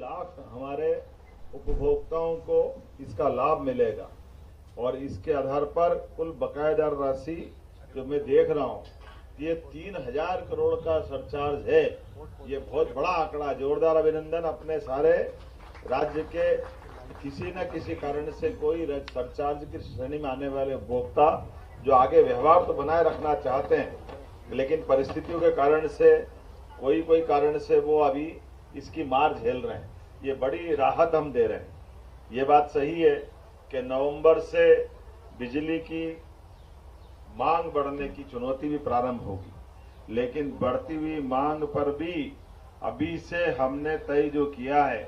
लाख हमारे उपभोक्ताओं को इसका लाभ मिलेगा और इसके आधार पर कुल बकायेदार राशि जो मैं देख रहा हूँ ये 3000 करोड़ का सरचार्ज है। ये बहुत बड़ा आंकड़ा, जोरदार अभिनंदन। अपने सारे राज्य के किसी न किसी कारण से कोई सरचार्ज की श्रेणी में आने वाले उपभोक्ता जो आगे व्यवहार तो बनाए रखना चाहते हैं लेकिन परिस्थितियों के कारण से कोई कारण से वो अभी इसकी मार झेल रहे हैं, ये बड़ी राहत हम दे रहे हैं। ये बात सही है कि नवंबर से बिजली की मांग बढ़ने की चुनौती भी प्रारंभ होगी, लेकिन बढ़ती हुई मांग पर भी अभी से हमने तय जो किया है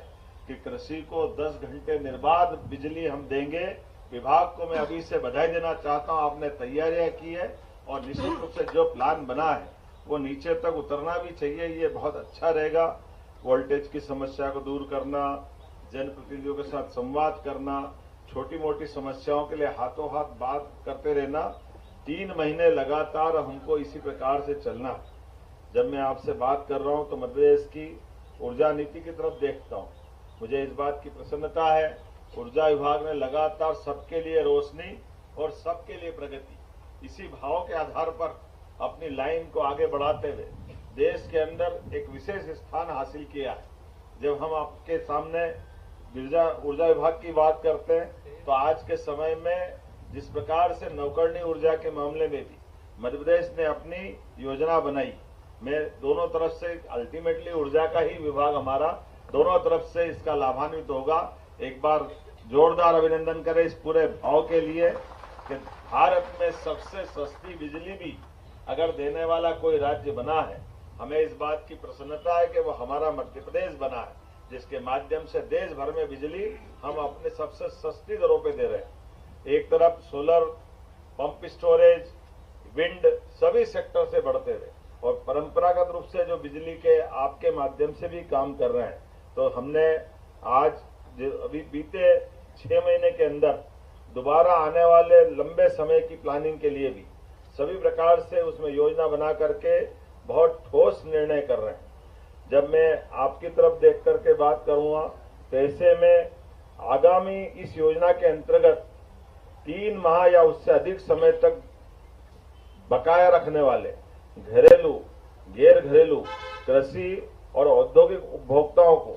कि कृषि को 10 घंटे निर्बाध बिजली हम देंगे। विभाग को मैं अभी से बधाई देना चाहता हूं, आपने तैयारियां की है और निश्चित रूप से जो प्लान बना है वो नीचे तक उतरना भी चाहिए। ये बहुत अच्छा रहेगा। वोल्टेज की समस्या को दूर करना, जनप्रतिनिधियों के साथ संवाद करना, छोटी मोटी समस्याओं के लिए हाथों हाथ बात करते रहना, 3 महीने लगातार हमको इसी प्रकार से चलना। जब मैं आपसे बात कर रहा हूं तो मध्य प्रदेश की ऊर्जा नीति की तरफ देखता हूं, मुझे इस बात की प्रसन्नता है। ऊर्जा विभाग ने लगातार सबके लिए रोशनी और सबके लिए प्रगति इसी भाव के आधार पर अपनी लाइन को आगे बढ़ाते हुए देश के अंदर एक विशेष स्थान हासिल किया है। जब हम आपके सामने ऊर्जा विभाग की बात करते हैं तो आज के समय में जिस प्रकार से नवकरणीय ऊर्जा के मामले में भी मध्य प्रदेश ने अपनी योजना बनाई, मैं दोनों तरफ से अल्टीमेटली ऊर्जा का ही विभाग हमारा दोनों तरफ से इसका लाभान्वित होगा। एक बार जोरदार अभिनंदन करें इस पूरे भाव के लिए कि भारत में सबसे सस्ती बिजली भी अगर देने वाला कोई राज्य बना है, हमें इस बात की प्रसन्नता है कि वो हमारा मध्य प्रदेश बना है, जिसके माध्यम से देश भर में बिजली हम अपने सबसे सस्ती दरों पे दे रहे हैं। एक तरफ सोलर, पंप स्टोरेज, विंड सभी सेक्टर से बढ़ते हुए और परंपरागत रूप से जो बिजली के आपके माध्यम से भी काम कर रहे हैं, तो हमने आज अभी बीते 6 महीने के अंदर दोबारा आने वाले लंबे समय की प्लानिंग के लिए भी सभी प्रकार से उसमें योजना बना करके बहुत ठोस निर्णय कर रहे हैं। जब मैं आपकी तरफ देख करके बात करूंगा तो ऐसे में आगामी इस योजना के अंतर्गत 3 माह या उससे अधिक समय तक बकाया रखने वाले घरेलू, गैर घरेलू, कृषि और औद्योगिक उपभोक्ताओं को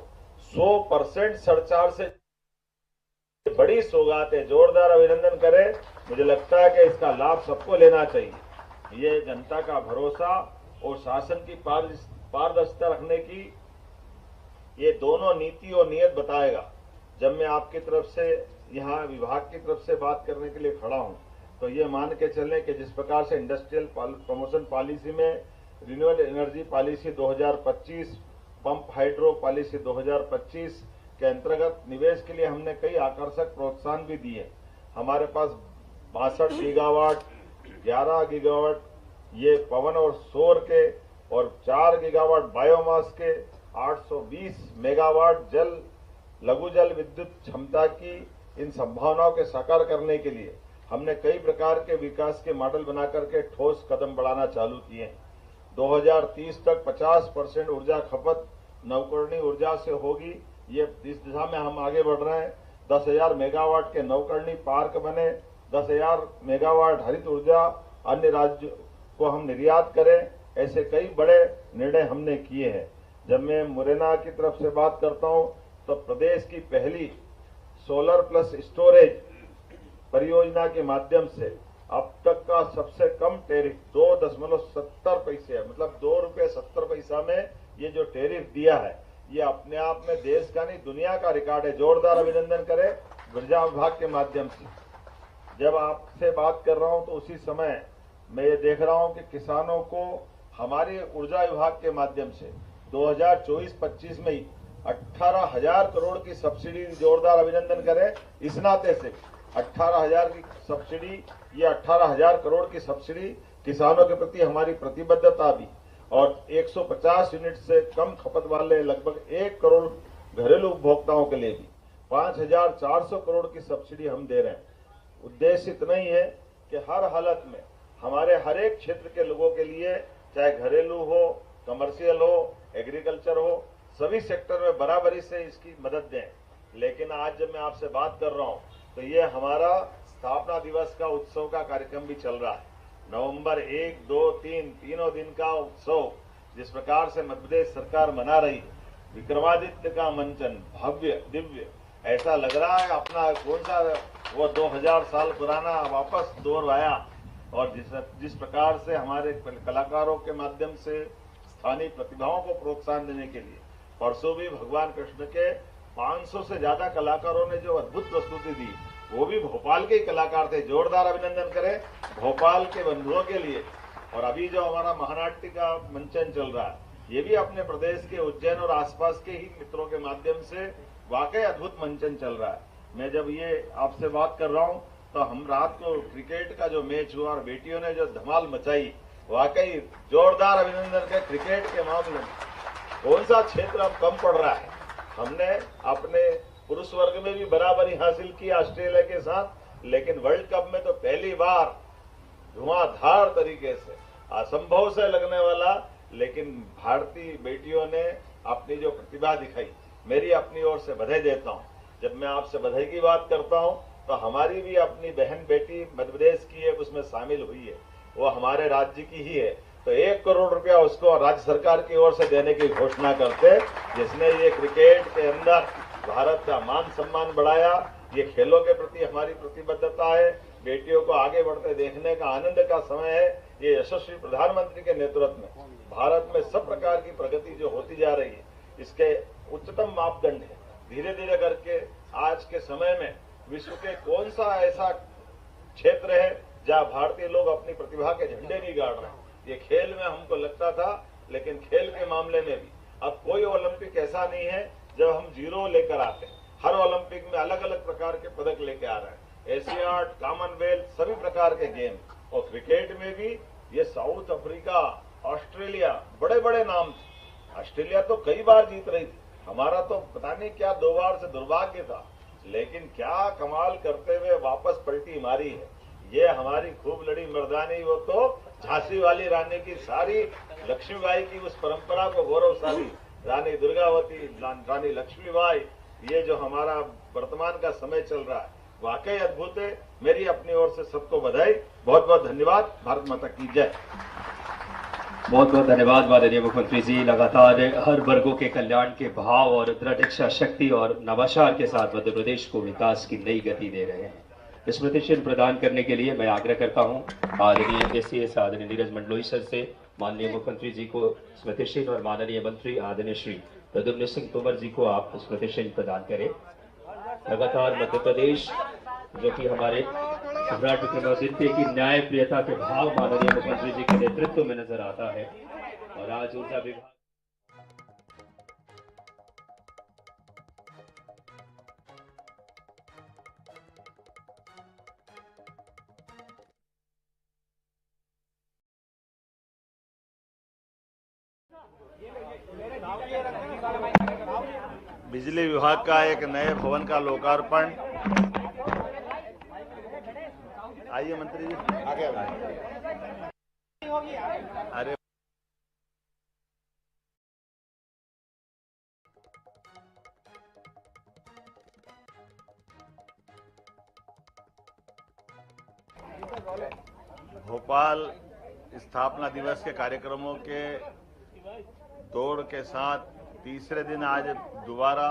100% सरचार्ज से बड़ी सौगात है। जोरदार अभिनंदन करें। मुझे लगता है कि इसका लाभ सबको लेना चाहिए। ये जनता का भरोसा और शासन की पारदर्शिता रखने की ये दोनों नीति और नियत बताएगा। जब मैं आपकी तरफ से यहाँ विभाग की तरफ से बात करने के लिए खड़ा हूँ तो ये मान के चलें कि जिस प्रकार से इंडस्ट्रियल प्रमोशन पॉलिसी में renewable energy policy 2025, pump hydro policy 2025 के अंतर्गत निवेश के लिए हमने कई आकर्षक प्रोत्साहन भी दिए। हमारे पास 62 गीगावाट, 11 गीगावाट ये पवन और सौर के और 4 गीगावाट बायोमास के, 820 मेगावाट लघु जल विद्युत क्षमता की इन संभावनाओं के साकार करने के लिए हमने कई प्रकार के विकास के मॉडल बना करके ठोस कदम बढ़ाना चालू किए हैं। 2030 तक 50% ऊर्जा खपत नवकरणीय ऊर्जा से होगी। ये इस दिशा में हम आगे बढ़ रहे हैं। 10,000 मेगावाट के नवकरणीय पार्क बने, 10,000 मेगावाट हरित ऊर्जा अन्य राज्यों को हम निर्यात करें, ऐसे कई बड़े निर्णय हमने किए हैं। जब मैं मुरैना की तरफ से बात करता हूं तो प्रदेश की पहली सोलर प्लस स्टोरेज परियोजना के माध्यम से अब तक का सबसे कम टैरिफ 2.70 पैसे, मतलब ₹2.70 में ये जो टैरिफ दिया है ये अपने आप में देश का नहीं दुनिया का रिकॉर्ड है। जोरदार अभिनंदन करें ऊर्जा विभाग के माध्यम से। जब आपसे बात कर रहा हूं तो उसी समय मैं ये देख रहा हूं कि किसानों को हमारे ऊर्जा विभाग के माध्यम से 2024-25 में 18,000 करोड़ की सब्सिडी, जोरदार अभिनंदन करें इस नाते से 18,000 की सब्सिडी, ये 18,000 करोड़ की सब्सिडी किसानों के प्रति हमारी प्रतिबद्धता भी, और 150 यूनिट से कम खपत वाले लगभग 1 करोड़ घरेलू उपभोक्ताओं के लिए भी 5,400 करोड़ की सब्सिडी हम दे रहे हैं। उद्देश्य इतना ही है कि हर हालत में हमारे हर एक क्षेत्र के लोगों के लिए, चाहे घरेलू हो, कमर्शियल हो, एग्रीकल्चर हो, सभी सेक्टर में बराबरी से इसकी मदद दें। लेकिन आज जब मैं आपसे बात कर रहा हूं तो ये हमारा स्थापना दिवस का उत्सव का कार्यक्रम भी चल रहा है। नवंबर 1, 2, 3 तीनों दिन का उत्सव जिस प्रकार से मध्य प्रदेश सरकार मना रही है, विक्रमादित्य का मंचन भव्य दिव्य, ऐसा लग रहा है अपना कौन सा वो 2000 साल पुराना वापस दौर आया। और जिस प्रकार से हमारे कलाकारों के माध्यम से स्थानीय प्रतिभाओं को प्रोत्साहन देने के लिए परसों भी भगवान कृष्ण के 500 से ज्यादा कलाकारों ने जो अद्भुत प्रस्तुति दी, वो भी भोपाल के ही कलाकार थे। जोरदार अभिनंदन करें भोपाल के बंधुओं के लिए। और अभी जो हमारा महानाट्य का मंचन चल रहा है, ये भी अपने प्रदेश के उज्जैन और आसपास के ही मित्रों के माध्यम से वाकई अद्भुत मंचन चल रहा है। मैं जब ये आपसे बात कर रहा हूं तो हम रात को क्रिकेट का जो मैच हुआ और बेटियों ने जो धमाल मचाई, वाकई जोरदार अभिनंदन के। क्रिकेट के मामले में कौन सा क्षेत्र अब कम पड़ रहा है। हमने अपने पुरुष वर्ग में भी बराबरी हासिल की ऑस्ट्रेलिया के साथ, लेकिन वर्ल्ड कप में तो पहली बार धुआंधार तरीके से असंभव से लगने वाला, लेकिन भारतीय बेटियों ने अपनी जो प्रतिभा दिखाई, मेरी अपनी ओर से बधाई देता हूं। जब मैं आपसे बधाई की बात करता हूं तो हमारी भी अपनी बहन बेटी मध्य प्रदेश की है, उसमें शामिल हुई है, वो हमारे राज्य की ही है। तो 1 करोड़ रुपया उसको राज्य सरकार की ओर से देने की घोषणा करते, जिसने ये क्रिकेट के अंदर भारत का मान सम्मान बढ़ाया। ये खेलों के प्रति हमारी प्रतिबद्धता है। बेटियों को आगे बढ़ते देखने का आनंद का समय है। ये यशस्वी प्रधानमंत्री के नेतृत्व में भारत में सब प्रकार की प्रगति जो होती जा रही है, इसके उच्चतम मापदंड है। धीरे धीरे करके आज के समय में विश्व के कौन सा ऐसा क्षेत्र है जहां भारतीय लोग अपनी प्रतिभा के झंडे नहीं गाड़ रहे हैं। ये खेल में हमको लगता था, लेकिन खेल के मामले में भी अब कोई ओलंपिक ऐसा नहीं है जब हम जीरो लेकर आते हैं। हर ओलंपिक में अलग अलग प्रकार के पदक लेके आ रहे हैं। एशियाड, कॉमनवेल्थ, सभी प्रकार के गेम। और क्रिकेट में भी ये साउथ अफ्रीका, ऑस्ट्रेलिया, बड़े बड़े नाम थे। ऑस्ट्रेलिया तो कई बार जीत रही थी, हमारा तो पता नहीं क्या 2 बार से दुर्भाग्य था, लेकिन क्या कमाल करते हुए वापस पलटी मारी है। ये हमारी खूब लड़ी मर्दानी, वो तो झांसी वाली रानी की सारी लक्ष्मीबाई की उस परंपरा को गौरवशाली रानी दुर्गावती, रानी लक्ष्मीबाई, ये जो हमारा वर्तमान का समय चल रहा है वाकई अद्भुत है। मेरी अपनी ओर से सबको बधाई, बहुत बहुत धन्यवाद। भारत माता की जय। बहुत बहुत धन्यवाद माननीय मुख्यमंत्री जी। लगातार हर वर्गों के कल्याण के भाव और दृढ़ इच्छा शक्ति और नवाचार के साथ मध्य प्रदेश को विकास की नई गति दे रहे हैं। स्मृति चिन्ह प्रदान करने के लिए मैं आग्रह करता हूं आदरणीय एसीएस आदरणीय नीरज मंडलोई सर से माननीय मुख्यमंत्री जी को स्मृति चिन्ह और माननीय मंत्री आदरणीय श्री प्रद्युम्न सिंह तोमर जी को आप स्मृति चिन्ह प्रदान करें। लगातार मध्य प्रदेश जो कि हमारे सम्राट विक्रमादित्य की न्याय प्रियता के भाव माननीय मुख्यमंत्री जी के नेतृत्व में नजर आता है। और आज ऊर्जा विभाग बिजली विभाग का एक नए भवन का लोकार्पण। आइए मंत्री जी आगे। अरे भोपाल स्थापना दिवस के कार्यक्रमों के दौड़ के साथ तीसरे दिन आज दोबारा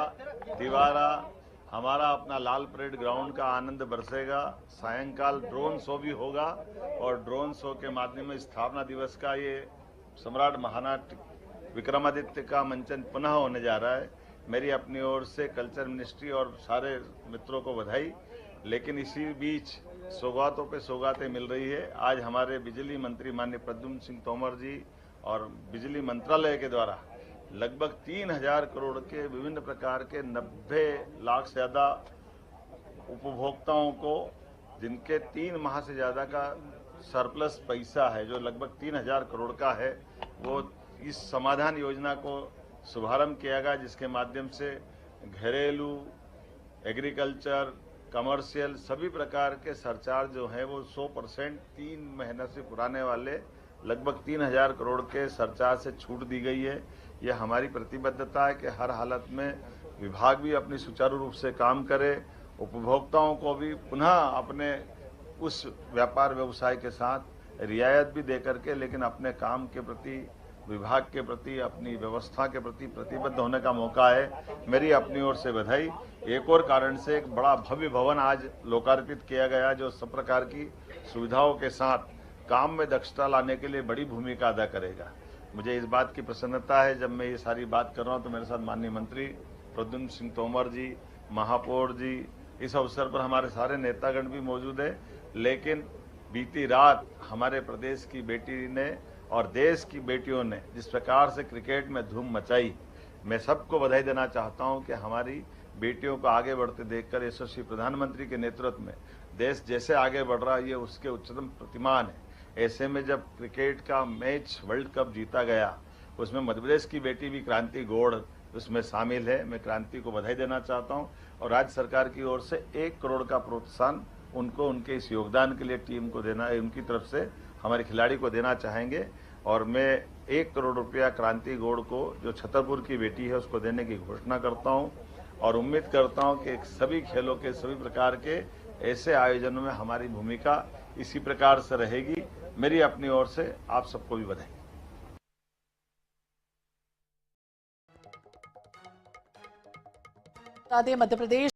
हमारा अपना लाल परेड ग्राउंड का आनंद बरसेगा। सायंकाल ड्रोन शो भी होगा और ड्रोन शो के माध्यम में स्थापना दिवस का ये सम्राट महानाट्य विक्रमादित्य का मंचन पुनः होने जा रहा है। मेरी अपनी ओर से कल्चर मिनिस्ट्री और सारे मित्रों को बधाई। लेकिन इसी बीच सौगातों पे सौगातें मिल रही है। आज हमारे बिजली मंत्री माननीय प्रद्युम्न सिंह तोमर जी और बिजली मंत्रालय के द्वारा लगभग 3000 करोड़ के विभिन्न प्रकार के 90 लाख से ज्यादा उपभोक्ताओं को, जिनके 3 माह से ज्यादा का सरप्लस पैसा है, जो लगभग 3000 करोड़ का है, वो इस समाधान योजना को शुभारंभ किया गया, जिसके माध्यम से घरेलू, एग्रीकल्चर, कमर्शियल सभी प्रकार के सरचार्ज जो है वो 100% 3 महीने से पुराने वाले लगभग 3,000 करोड़ के सरचार्ज से छूट दी गई है। ये हमारी प्रतिबद्धता है कि हर हालत में विभाग भी अपनी सुचारू रूप से काम करे, उपभोक्ताओं को भी पुनः अपने उस व्यापार व्यवसाय के साथ रियायत भी दे करके, लेकिन अपने काम के प्रति, विभाग के प्रति, अपनी व्यवस्था के प्रति प्रतिबद्ध होने का मौका है। मेरी अपनी ओर से बधाई। एक और कारण से एक बड़ा भव्य भवन आज लोकार्पित किया गया, जो सब प्रकार की सुविधाओं के साथ काम में दक्षता लाने के लिए बड़ी भूमिका अदा करेगा। मुझे इस बात की प्रसन्नता है, जब मैं ये सारी बात कर रहा हूँ तो मेरे साथ माननीय मंत्री प्रद्युम्न सिंह तोमर जी, महापौर जी, इस अवसर पर हमारे सारे नेतागण भी मौजूद है। लेकिन बीती रात हमारे प्रदेश की बेटी ने और देश की बेटियों ने जिस प्रकार से क्रिकेट में धूम मचाई, मैं सबको बधाई देना चाहता हूं कि हमारी बेटियों को आगे बढ़ते देखकर यशस्वी प्रधानमंत्री के नेतृत्व में देश जैसे आगे बढ़ रहा है, ये उसके उच्चतम प्रतिमान है। ऐसे में जब क्रिकेट का मैच वर्ल्ड कप जीता गया, उसमें मध्य प्रदेश की बेटी भी क्रांति गौड़ उसमें शामिल है। मैं क्रांति को बधाई देना चाहता हूं और राज्य सरकार की ओर से 1 करोड़ का प्रोत्साहन उनको उनके इस योगदान के लिए टीम को देना, उनकी तरफ से हमारे खिलाड़ी को देना चाहेंगे। और मैं 1 करोड़ रुपया क्रांति गौड़ को, जो छतरपुर की बेटी है, उसको देने की घोषणा करता हूं और उम्मीद करता हूं कि सभी खेलों के, सभी प्रकार के ऐसे आयोजनों में हमारी भूमिका इसी प्रकार से रहेगी। मेरी अपनी ओर से आप सबको भी बधाई। मध्य प्रदेश